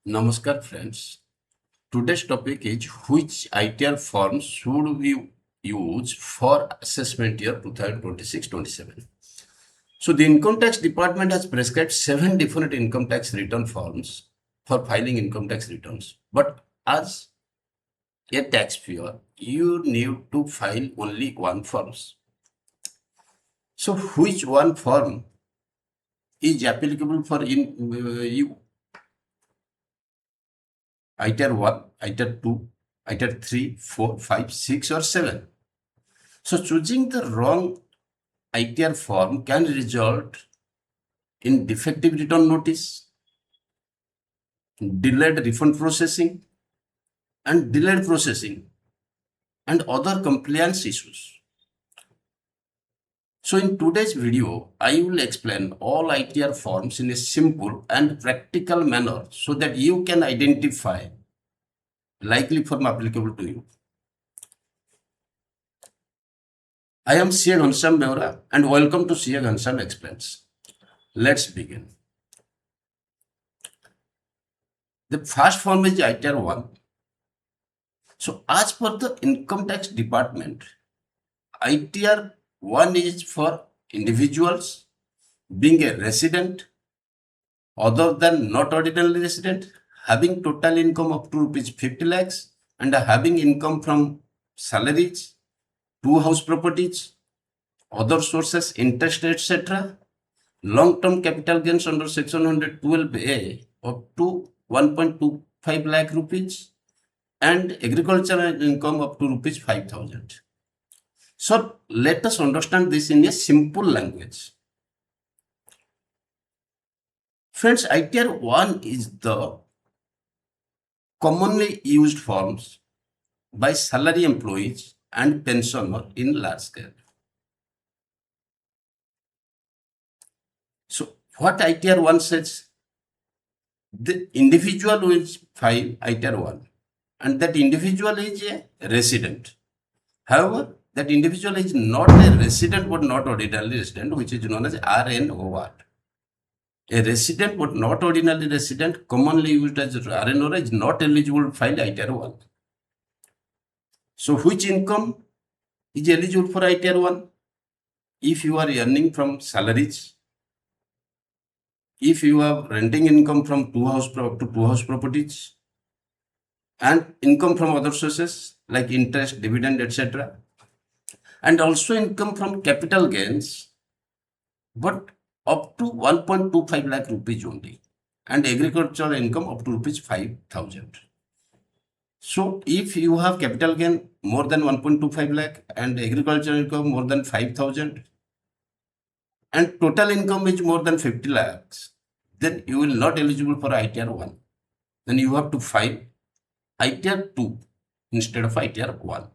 Namaskar friends. Today's topic is which ITR form should we use for assessment year 2026-27. So the income tax department has prescribed 7 different income tax return forms for filing income tax returns. But as a taxpayer, you need to file only one forms. So which one form is applicable for you? ITR-1, ITR-2, ITR-3, 4, 5, 6 or 7. So choosing the wrong ITR form can result in defective return notice, delayed refund processing and delayed processing and other compliance issues. So in today's video, I will explain all ITR forms in a simple and practical manner so that you can identify likely form applicable to you. I am Ghanasyam Beura and welcome to Ghanasyam Explains. Let's begin. The first form is ITR-1. So as per the income tax department, ITR-1 is for individuals being a resident other than not ordinarily resident, having total income up to rupees 50 lakhs and having income from salaries, 2 house properties, other sources, interest, etc. Long-term capital gains under section 112A up to 1.25 lakh rupees and agricultural income up to rupees 5,000. So let us understand this in a simple language. Friends, ITR-1 is the commonly used forms by salary employees and pensioner in large scale. So what ITR-1 says? The individual will file ITR-1 and that individual is a resident. However, that individual is not a resident but not ordinarily resident, which is known as RNOR. A resident but not ordinarily resident, commonly used as RNOR, is not eligible to file ITR-1. So which income is eligible for ITR-1? If you are earning from salaries, if you have renting income from 2 house properties and income from other sources like interest, dividend, etc. and also income from capital gains, but up to 1.25 lakh rupees only, and agricultural income up to rupees 5,000. So if you have capital gain more than 1.25 lakh and agricultural income more than 5,000 and total income is more than 50 lakhs, then you will not eligible for ITR-1. Then you have to file ITR-2 instead of ITR-1.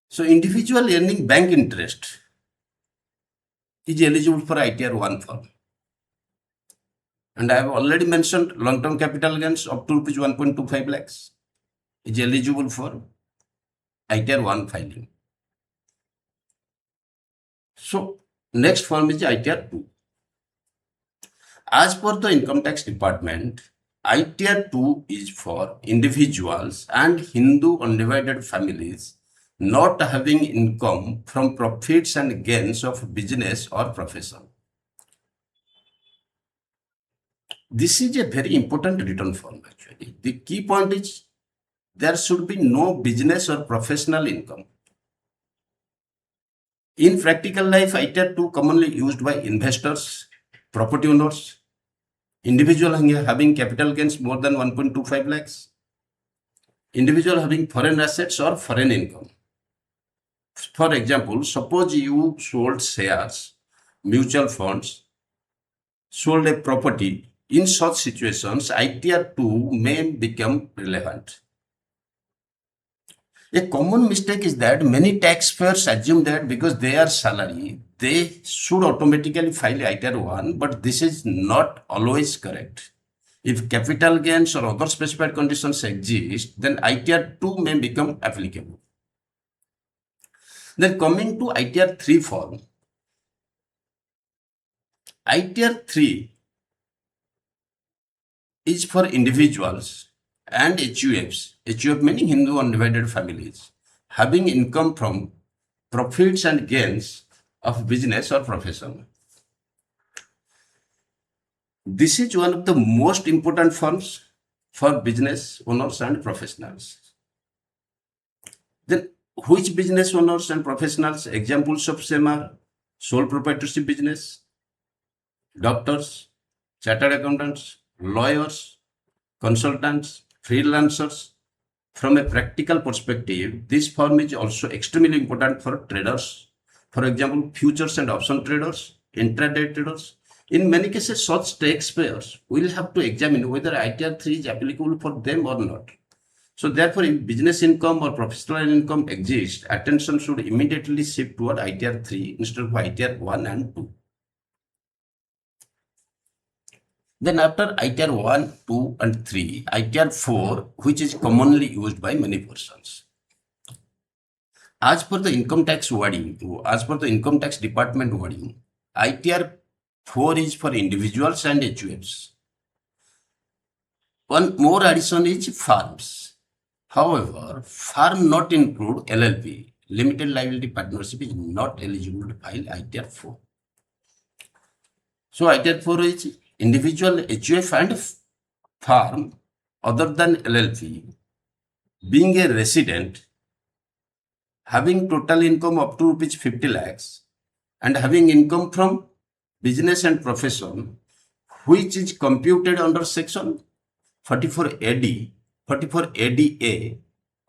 So individual earning bank interest is eligible for ITR-1 form. And I have already mentioned long-term capital gains up to rupees 1.25 lakhs is eligible for ITR-1 filing. So next form is ITR-2. As per the income tax department, ITR-2 is for individuals and Hindu undivided families not having income from profits and gains of business or profession. This is a very important return form actually. The key point is there should be no business or professional income. In practical life, ITR-2 commonly used by investors, property owners, individual having capital gains more than 1.25 lakhs, individual having foreign assets or foreign income. For example, suppose you sold shares, mutual funds, sold a property. In such situations, ITR-2 may become relevant. A common mistake is that many taxpayers assume that because they are salary, they should automatically file ITR-1, but this is not always correct. If capital gains or other specified conditions exist, then ITR-2 may become applicable. Then coming to ITR-3 form, ITR-3 is for individuals and HUFs, HUF meaning Hindu undivided families, having income from profits and gains of business or profession. This is one of the most important forms for business owners and professionals. Then which business owners and professionals? Examples of same are sole proprietorship business, doctors, chartered accountants, lawyers, consultants, freelancers. From a practical perspective, this form is also extremely important for traders. For example, futures and option traders, intraday traders. In many cases, such taxpayers will have to examine whether ITR-3 is applicable for them or not. So therefore, if business income or professional income exists, attention should immediately shift toward ITR-3 instead of ITR-1 and 2. Then after ITR-1, 2 and 3, ITR-4, which is commonly used by many persons. As per the income tax wording, as per the income tax department wording, ITR-4 is for individuals and HUFs. One more addition is firms. However, firm not include LLP, limited liability partnership, is not eligible to file ITR-4. So ITR-4 is individual HUF and firm other than LLP being a resident, having total income up to rupees 50 lakhs and having income from business and profession, which is computed under section 44AD, 44ADA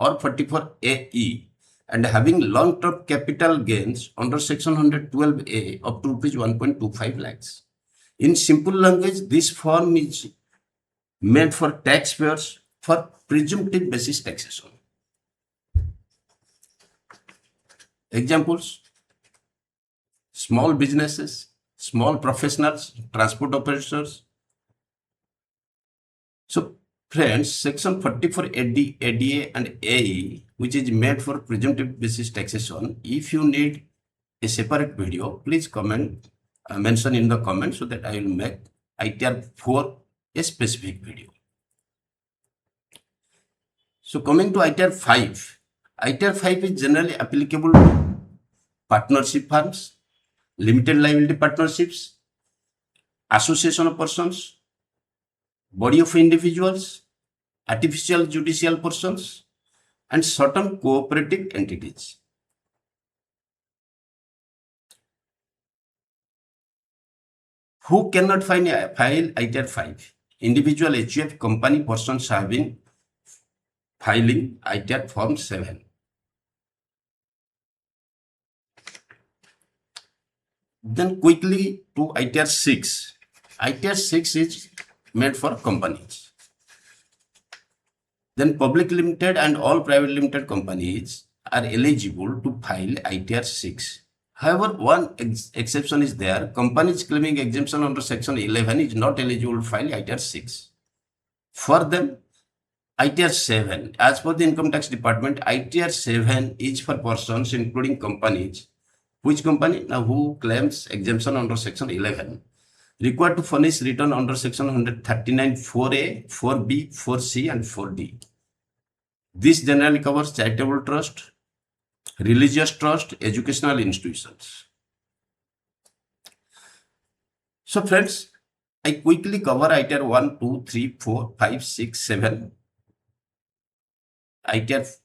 or 44AE, and having long-term capital gains under section 112A up to rupees 1.25 lakhs. In simple language, this form is meant for taxpayers for presumptive basis taxation. Examples: small businesses, small professionals, transport operators. So friends, section 44AD, ADA and AE, which is made for presumptive basis taxation. If you need a separate video, please comment, mention in the comment so that I will make ITR-4 a specific video. So coming to ITR-5, ITR-5 is generally applicable to partnership firms, limited liability partnerships, association of persons, body of individuals, artificial judicial persons, and certain cooperative entities. Who cannot file ITR-5? Individual HUF company persons having filing ITR Form 7. Then quickly to ITR-6. ITR-6 is made for companies. Then public limited and all private limited companies are eligible to file ITR-6. However, one exception is there. Companies claiming exemption under section 11 is not eligible to file ITR-6. For them, ITR-7, as per the income tax department, ITR-7 is for persons including companies. Which company? Now who claims exemption under section 11, required to furnish return under section 139 4A, 4B, 4C and 4D. This generally covers charitable trust, religious trust, educational institutions. So friends, I quickly cover ITR 1, 2, 3, 4, 5, 6, 7. ITR,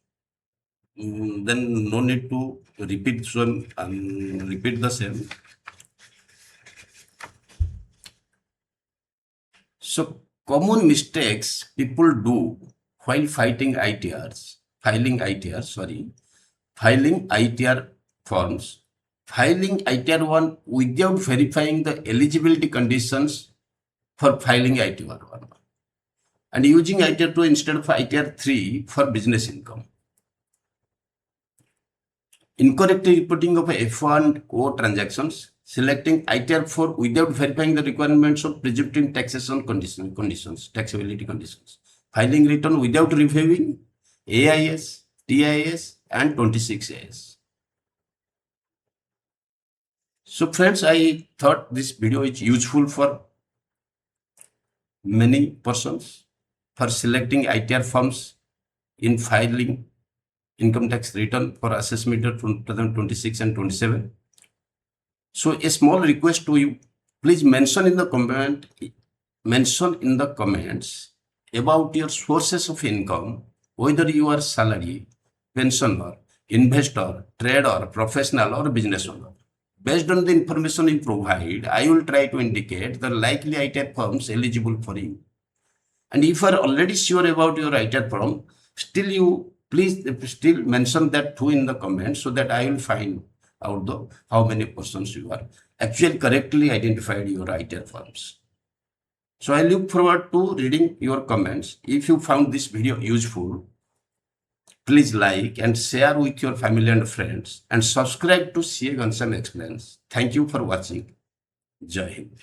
then no need to repeat the same. So common mistakes people do while filing ITR forms, filing ITR-1 without verifying the eligibility conditions for filing ITR-1 and using ITR-2 instead of ITR-3 for business income. Incorrect reporting of F&O transactions, selecting ITR-4 without verifying the requirements of presumptive taxation conditions, taxability conditions, filing return without reviewing AIS, TIS and 26AS. So friends, I thought this video is useful for many persons for selecting ITR forms in filing income tax return for assessment year 2026 and 27. So a small request to you, please mention in the comments about your sources of income, whether you are salary, pensioner, investor, trader, professional or business owner. Based on the information you provide, I will try to indicate the likely ITR firms eligible for you. And if you are already sure about your ITR firm, please still mention that too in the comments so that I will find out how many persons you are actually correctly identified your ITR firms. So I look forward to reading your comments. If you found this video useful, please like and share with your family and friends and subscribe to CA Ghanasyam Explains. Thank you for watching. Jai Hind.